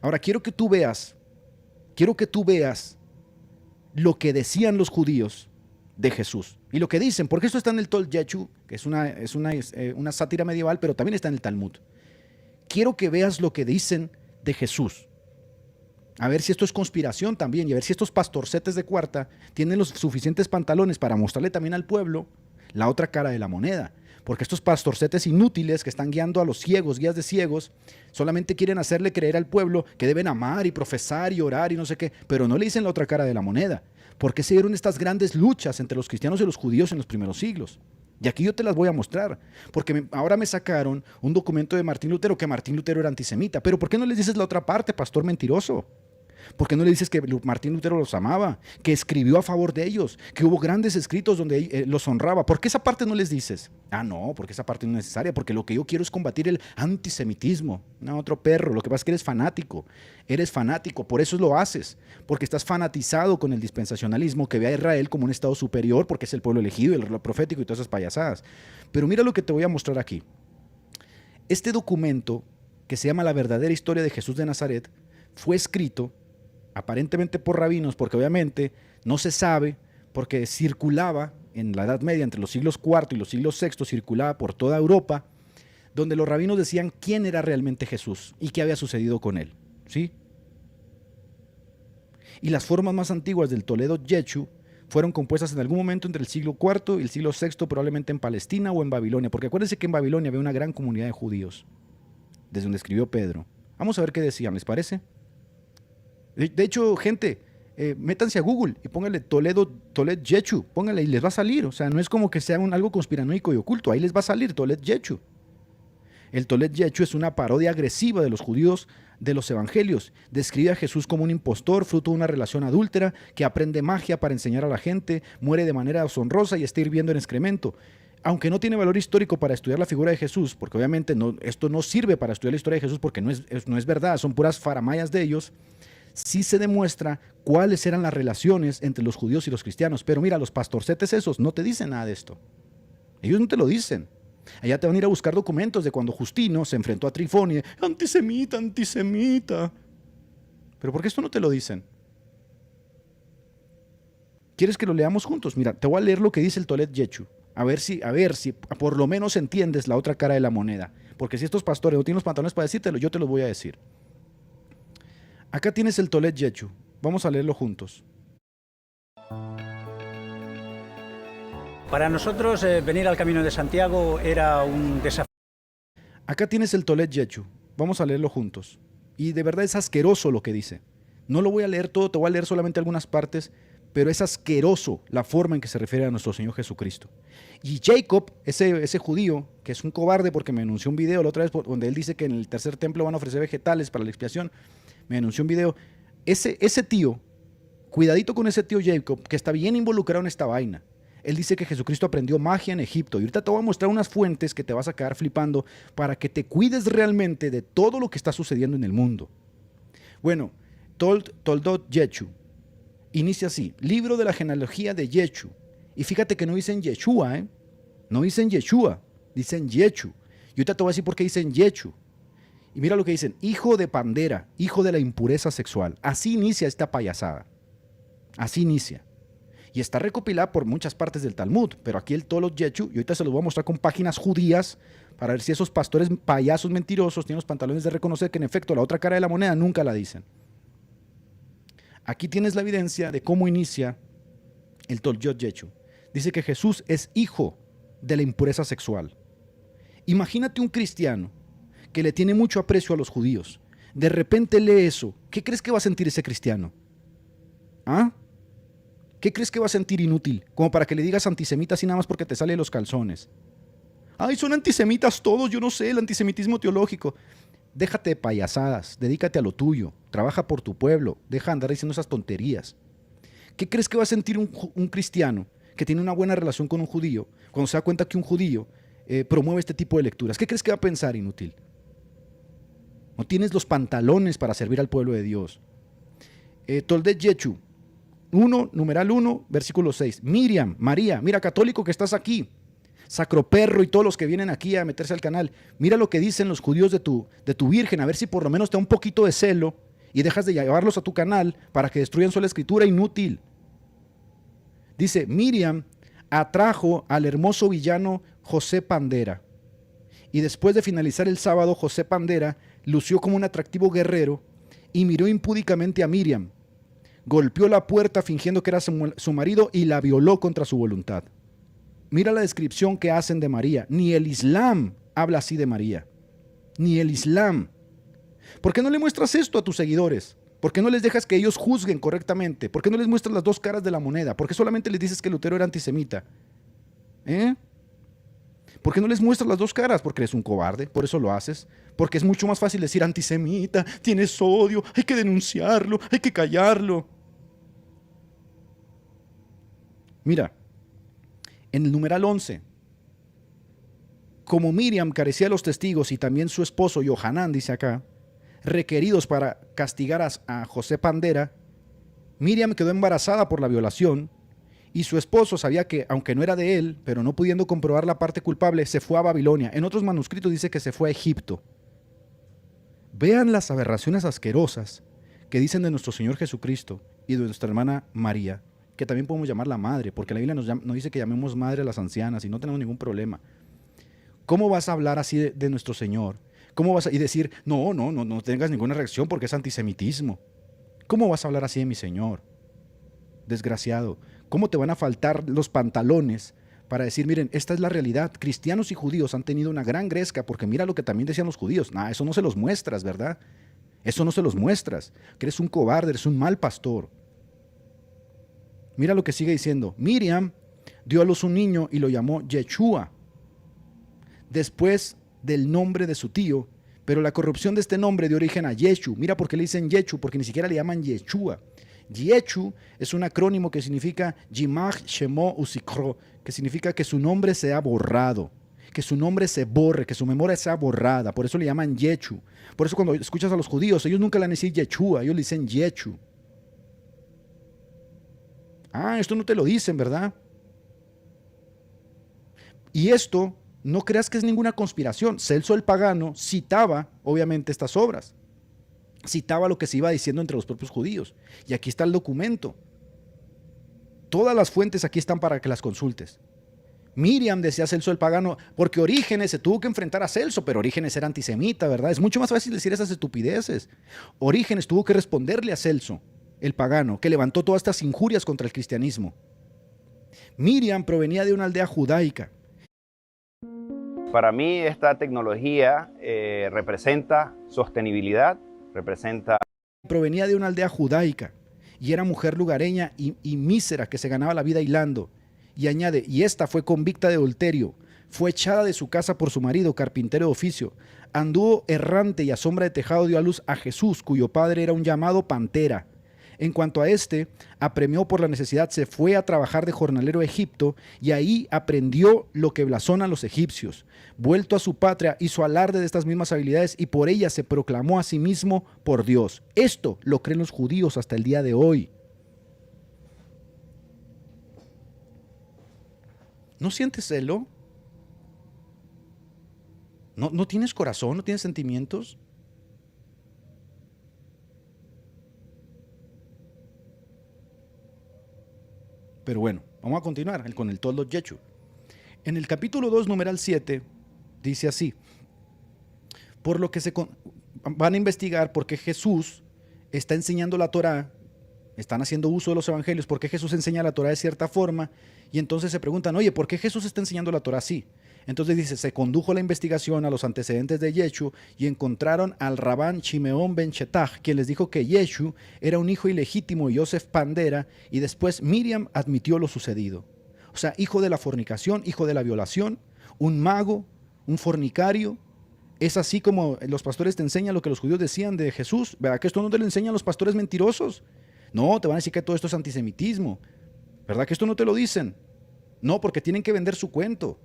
Ahora quiero que tú veas lo que decían los judíos de Jesús y lo que dicen, porque esto está en el Tol Yechu, que es una sátira medieval, pero también está en el Talmud. Quiero que veas lo que dicen de Jesús. A ver si esto es conspiración también y a ver si estos pastorcetes de cuarta tienen los suficientes pantalones para mostrarle también al pueblo la otra cara de la moneda. Porque estos pastorcetes inútiles que están guiando a los ciegos, guías de ciegos, solamente quieren hacerle creer al pueblo que deben amar y profesar y orar y no sé qué, pero no le dicen la otra cara de la moneda. ¿Por qué se dieron estas grandes luchas entre los cristianos y los judíos en los primeros siglos? Y aquí yo te las voy a mostrar, porque ahora me sacaron un documento de Martín Lutero, que Martín Lutero era antisemita. Pero ¿por qué no les dices la otra parte, pastor mentiroso? ¿Por qué no le dices que Martín Lutero los amaba, que escribió a favor de ellos, que hubo grandes escritos donde los honraba? ¿Por qué esa parte no les dices? Ah, no, porque esa parte no es necesaria, porque lo que yo quiero es combatir el antisemitismo. No, otro perro, lo que pasa es que eres fanático, por eso lo haces, porque estás fanatizado con el dispensacionalismo que ve a Israel como un estado superior, porque es el pueblo elegido, el reloj profético y todas esas payasadas. Pero mira lo que te voy a mostrar aquí. Este documento, que se llama La verdadera historia de Jesús de Nazaret, fue escrito aparentemente por rabinos, porque obviamente no se sabe, porque circulaba en la Edad Media, entre los siglos IV y los siglos VI, circulaba por toda Europa, donde los rabinos decían quién era realmente Jesús y qué había sucedido con él, ¿sí? Y las formas más antiguas del Toledo Yechu fueron compuestas en algún momento entre el siglo IV y el siglo VI, probablemente en Palestina o en Babilonia, porque acuérdense que en Babilonia había una gran comunidad de judíos, desde donde escribió Pedro. Vamos a ver qué decían, ¿les parece? De hecho, gente, métanse a Google y pónganle Toledo Yechu, pónganle y les va a salir. O sea, no es como que sea algo conspiranoico y oculto, ahí les va a salir Toledo Yechu. El Toledo Yechu es una parodia agresiva de los judíos de los evangelios. Describe a Jesús como un impostor, fruto de una relación adúltera, que aprende magia para enseñar a la gente, muere de manera deshonrosa y está hirviendo en excremento. Aunque no tiene valor histórico para estudiar la figura de Jesús, porque obviamente esto no sirve para estudiar la historia de Jesús porque no es verdad, son puras faramayas de ellos, sí se demuestra cuáles eran las relaciones entre los judíos y los cristianos. Pero mira, los pastorcetes esos no te dicen nada de esto. Ellos no te lo dicen. Allá te van a ir a buscar documentos de cuando Justino se enfrentó a Trifonio. Antisemita, antisemita. Pero ¿por qué esto no te lo dicen? ¿Quieres que lo leamos juntos? Mira, te voy a leer lo que dice el Toledo Yechu. A ver si por lo menos entiendes la otra cara de la moneda. Porque si estos pastores no tienen los pantalones para decírtelo, yo te lo voy a decir. Acá tienes el Toledo Yechu. Vamos a leerlo juntos. Para nosotros venir al Camino de Santiago era un desafío. Acá tienes el Toledo Yechu. Vamos a leerlo juntos. Y de verdad es asqueroso lo que dice. No lo voy a leer todo, te voy a leer solamente algunas partes, pero es asqueroso la forma en que se refiere a nuestro Señor Jesucristo. Y Jacob, ese judío, que es un cobarde porque me anunció un video la otra vez donde él dice que en el tercer templo van a ofrecer vegetales para la expiación, me anunció un video. Ese tío, cuidadito con ese tío Jacob, que está bien involucrado en esta vaina. Él dice que Jesucristo aprendió magia en Egipto. Y ahorita te voy a mostrar unas fuentes que te vas a quedar flipando para que te cuides realmente de todo lo que está sucediendo en el mundo. Bueno, Toldot Yechu inicia así: libro de la genealogía de Yechu. Y fíjate que no dicen Yeshua, no dicen Yeshua, dicen Yechu. Y ahorita te voy a decir por qué dicen Yechu. Y mira lo que dicen: hijo de Pandera, hijo de la impureza sexual. Así inicia esta payasada. Así inicia. Y está recopilada por muchas partes del Talmud, pero aquí el Toledo Yechu, y ahorita se los voy a mostrar con páginas judías para ver si esos pastores payasos mentirosos tienen los pantalones de reconocer que en efecto la otra cara de la moneda nunca la dicen. Aquí tienes la evidencia de cómo inicia el Toledo Yechu. Dice que Jesús es hijo de la impureza sexual. Imagínate un cristiano que le tiene mucho aprecio a los judíos. De repente lee eso. ¿Qué crees que va a sentir ese cristiano? ¿Ah? ¿Qué crees que va a sentir inútil? Como para que le digas antisemita así nada más porque te sale de los calzones. Ay, son antisemitas todos, yo no sé, el antisemitismo teológico. Déjate de payasadas, dedícate a lo tuyo, trabaja por tu pueblo, deja de andar diciendo esas tonterías. ¿Qué crees que va a sentir un cristiano que tiene una buena relación con un judío cuando se da cuenta que un judío promueve este tipo de lecturas? ¿Qué crees que va a pensar, inútil? No tienes los pantalones para servir al pueblo de Dios. Toledo Yechu 1, numeral 1, versículo 6. Miriam, María, mira, católico que estás aquí, Sacroperro y todos los que vienen aquí a meterse al canal, mira lo que dicen los judíos de tu virgen, a ver si por lo menos te da un poquito de celo y dejas de llevarlos a tu canal para que destruyan sola escritura, inútil. Dice, Miriam atrajo al hermoso villano José Pandera. Y después de finalizar el sábado, José Pandera lució como un atractivo guerrero y miró impúdicamente a Miriam. Golpeó la puerta fingiendo que era su marido y la violó contra su voluntad. Mira la descripción que hacen de María. Ni el Islam habla así de María. Ni el Islam. ¿Por qué no le muestras esto a tus seguidores? ¿Por qué no les dejas que ellos juzguen correctamente? ¿Por qué no les muestras las dos caras de la moneda? ¿Por qué solamente les dices que Lutero era antisemita? ¿Por qué no les muestras las dos caras? Porque eres un cobarde, por eso lo haces. Porque es mucho más fácil decir antisemita, tienes odio, hay que denunciarlo, hay que callarlo. Mira, en el numeral 11, como Miriam carecía de los testigos y también su esposo Yohanan, dice acá, requeridos para castigar a José Pandera, Miriam quedó embarazada por la violación y su esposo sabía que, aunque no era de él, pero no pudiendo comprobar la parte culpable, se fue a Babilonia. En otros manuscritos dice que se fue a Egipto. Vean las aberraciones asquerosas que dicen de nuestro Señor Jesucristo y de nuestra hermana María, que también podemos llamarla madre, porque la Biblia nos dice que llamemos madre a las ancianas y no tenemos ningún problema. ¿Cómo vas a hablar así de nuestro Señor? ¿Cómo vas a decir, no tengas ninguna reacción porque es antisemitismo? ¿Cómo vas a hablar así de mi Señor? Desgraciado. ¿Cómo te van a faltar los pantalones para decir, miren, esta es la realidad? Cristianos y judíos han tenido una gran gresca, porque mira lo que también decían los judíos. Eso no se los muestras, ¿verdad? Eso no se los muestras. Que eres un cobarde, eres un mal pastor. Mira lo que sigue diciendo. Miriam dio a luz un niño y lo llamó Yeshua, después del nombre de su tío, pero la corrupción de este nombre dio origen a Yeshu. Mira por qué le dicen Yeshu, porque ni siquiera le llaman Yeshua. Yeshu es un acrónimo que significa Yimach Shemo Usikro, que significa que su nombre sea borrado, que su nombre se borre, que su memoria sea borrada. Por eso le llaman Yeshu. Por eso cuando escuchas a los judíos, ellos nunca le van a decir Yeshua, ellos le dicen Yeshu. Esto no te lo dicen, ¿verdad? Y esto, no creas que es ninguna conspiración. Celso el Pagano citaba, obviamente, estas obras. Citaba lo que se iba diciendo entre los propios judíos. Y aquí está el documento. Todas las fuentes aquí están para que las consultes. Miriam, decía Celso el Pagano, porque Orígenes se tuvo que enfrentar a Celso, pero Orígenes era antisemita, ¿verdad? Es mucho más fácil decir esas estupideces. Orígenes tuvo que responderle a Celso el Pagano, que levantó todas estas injurias contra el cristianismo. Miriam provenía de una aldea judaica. Para mí esta tecnología representa sostenibilidad, Provenía de una aldea judaica y era mujer lugareña y mísera que se ganaba la vida hilando. Y añade, y esta fue convicta de adulterio, fue echada de su casa por su marido, carpintero de oficio, anduvo errante y a sombra de tejado dio a luz a Jesús, cuyo padre era un llamado Pantera. En cuanto a este, apremió por la necesidad, se fue a trabajar de jornalero a Egipto y ahí aprendió lo que blasonan los egipcios. Vuelto a su patria, hizo alarde de estas mismas habilidades y por ella se proclamó a sí mismo por Dios. Esto lo creen los judíos hasta el día de hoy. ¿No sientes celo? ¿No tienes corazón? ¿No tienes sentimientos? Pero bueno, vamos a continuar con el Toldot Yeshu. En el capítulo 2, numeral 7, dice así: por lo que van a investigar por qué Jesús está enseñando la Torá, están haciendo uso de los evangelios, por qué Jesús enseña la Torá de cierta forma, y entonces se preguntan, oye, ¿por qué Jesús está enseñando la Torá así? Entonces dice, se condujo la investigación a los antecedentes de Yeshu y encontraron al Rabán Shimeón ben Shetach, quien les dijo que Yeshu era un hijo ilegítimo de Yosef Pandera, y después Miriam admitió lo sucedido. O sea, hijo de la fornicación, hijo de la violación, un mago, un fornicario. Es así como los pastores te enseñan lo que los judíos decían de Jesús. ¿Verdad que esto no te lo enseñan los pastores mentirosos? No, te van a decir que todo esto es antisemitismo. ¿Verdad que esto no te lo dicen? No, porque tienen que vender su cuento.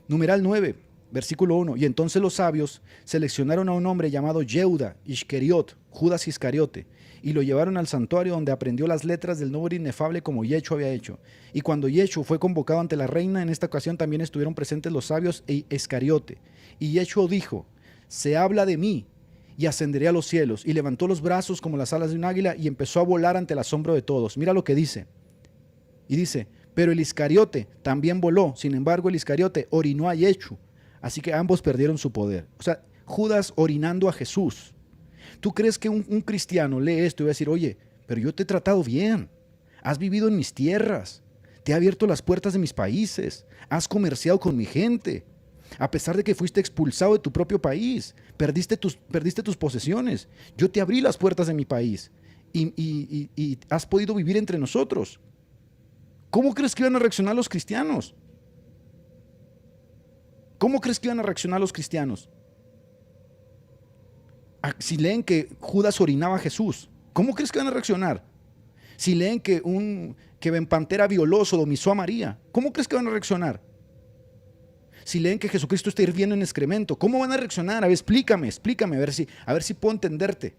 Numeral 9, versículo 1. Y entonces los sabios seleccionaron a un hombre llamado Yehuda Iscariot, Judas Iscariote, y lo llevaron al santuario donde aprendió las letras del nombre inefable como Yeshu había hecho. Y cuando Yeshu fue convocado ante la reina, en esta ocasión también estuvieron presentes los sabios e Iscariote. Y Yeshu dijo, se habla de mí, y ascenderé a los cielos. Y levantó los brazos como las alas de un águila y empezó a volar ante el asombro de todos. Mira lo que dice. Y dice, pero el Iscariote también voló. Sin embargo, el Iscariote orinó a Yeshu. Así que ambos perdieron su poder. O sea, Judas orinando a Jesús. ¿Tú crees que un cristiano lee esto y va a decir, oye, pero yo te he tratado bien, has vivido en mis tierras, te he abierto las puertas de mis países, has comerciado con mi gente, a pesar de que fuiste expulsado de tu propio país, perdiste tus posesiones, yo te abrí las puertas de mi país y has podido vivir entre nosotros? ¿Cómo crees que iban a reaccionar los cristianos? ¿Cómo crees que iban a reaccionar los cristianos? Si leen que Judas orinaba a Jesús, ¿cómo crees que van a reaccionar? Si leen que Ben Pantera violó, sodomizó a María, ¿cómo crees que van a reaccionar? Si leen que Jesucristo está hirviendo en excremento, ¿cómo van a reaccionar? A ver, explícame, a ver si puedo entenderte.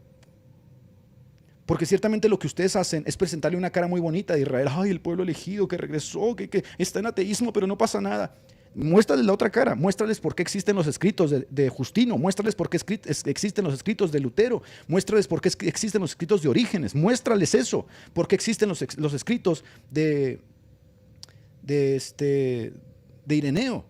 Porque ciertamente lo que ustedes hacen es presentarle una cara muy bonita de Israel. Ay, el pueblo elegido que regresó, que está en ateísmo, pero no pasa nada. Muéstrales la otra cara, muéstrales por qué existen los escritos de Justino, muéstrales por qué existen los escritos de Lutero, muéstrales por qué existen los escritos de Orígenes, muéstrales eso, por qué existen los escritos de Ireneo.